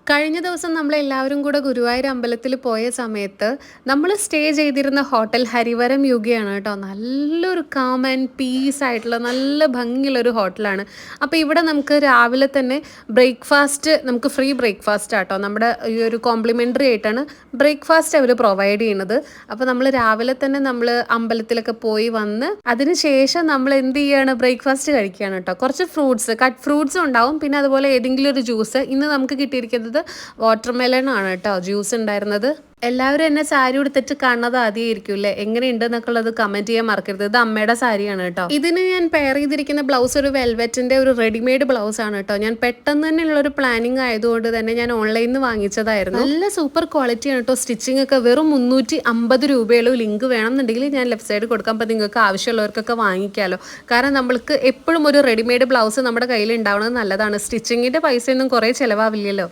കഴിഞ്ഞ ദിവസം നമ്മളെല്ലാവരും കൂടെ ഗുരുവായൂർ അമ്പലത്തിൽ പോയ സമയത്ത് നമ്മൾ സ്റ്റേ ചെയ്തിരുന്ന ഹോട്ടൽ ഹരിവരം യുഗയാണ് കേട്ടോ. നല്ലൊരു കാം ആൻഡ് പീസ് ആയിട്ടുള്ള നല്ല ഭംഗിയുള്ളൊരു ഹോട്ടലാണ്. അപ്പോൾ ഇവിടെ നമുക്ക് രാവിലെ തന്നെ ബ്രേക്ക്ഫാസ്റ്റ് നമുക്ക് ഫ്രീ ബ്രേക്ക്ഫാസ്റ്റ് ആട്ടോ. നമ്മുടെ ഈ ഒരു കോംപ്ലിമെൻ്ററി ആയിട്ടാണ് ബ്രേക്ക്ഫാസ്റ്റ് അവർ പ്രൊവൈഡ് ചെയ്യുന്നത്. അപ്പോൾ നമ്മൾ രാവിലെ തന്നെ നമ്മൾ അമ്പലത്തിലൊക്കെ പോയി വന്ന് അതിന് ശേഷം നമ്മൾ എന്ത് ചെയ്യുകയാണ്, ബ്രേക്ക്ഫാസ്റ്റ് കഴിക്കുകയാണ് കേട്ടോ. കുറച്ച് കട്ട് ഫ്രൂട്ട്സും ഉണ്ടാവും, പിന്നെ അതുപോലെ ഏതെങ്കിലും ഒരു ജ്യൂസ്. ഇന്ന് നമുക്ക് കിട്ടിയിരിക്കുന്നത് വാട്ടർമെലൺ ആണ് കേട്ടോ ജ്യൂസ് ഉണ്ടായിരുന്നത്. എല്ലാവരും എന്നെ സാരി ഉടുത്തിട്ട് കാണുന്നത് ആദ്യമായിരിക്കും അല്ലേ? എങ്ങനെയുണ്ട് എന്നൊക്കെ ഉള്ളത് കമന്റ് ചെയ്യാൻ മറക്കരുത്. ഇത് അമ്മയുടെ സാരിയാണ് കേട്ടോ. ഇതിന് ഞാൻ പെയർ ചെയ്തിരിക്കുന്ന ബ്ലൗസ് ഒരു വെൽവെറ്റിന്റെ ഒരു റെഡിമെയ്ഡ് ബ്ലൗസ് ആണ് കേട്ടോ. ഞാൻ പെട്ടെന്ന് തന്നെ ഉള്ള ഒരു പ്ലാനിങ് ആയതുകൊണ്ട് തന്നെ ഞാൻ ഓൺലൈനിൽ നിന്ന് വാങ്ങിച്ചതായിരുന്നു. നല്ല സൂപ്പർ ക്വാളിറ്റി ആണ് കേട്ടോ. സ്റ്റിച്ചിങ് ഒക്കെ വെറും 350 രൂപയുള്ളൂ. ലിങ്ക് വേണമെന്നുണ്ടെങ്കിൽ ഞാൻ ലെഫ്റ്റ് സൈഡ് കൊടുക്കാം. അപ്പോൾ നിങ്ങൾക്ക് ആവശ്യമുള്ളവർക്കൊക്കെ വാങ്ങിക്കാമല്ലോ. കാരണം നമ്മൾക്ക് എപ്പോഴും ഒരു റെഡിമെയ്ഡ് ബ്ലൗസ് നമ്മുടെ കയ്യിൽ ഉണ്ടാവുന്നത് നല്ലതാണ്. സ്റ്റിച്ചിങ്ങിന്റെ പൈസയൊന്നും കുറേ ചിലവാവില്ലല്ലോ.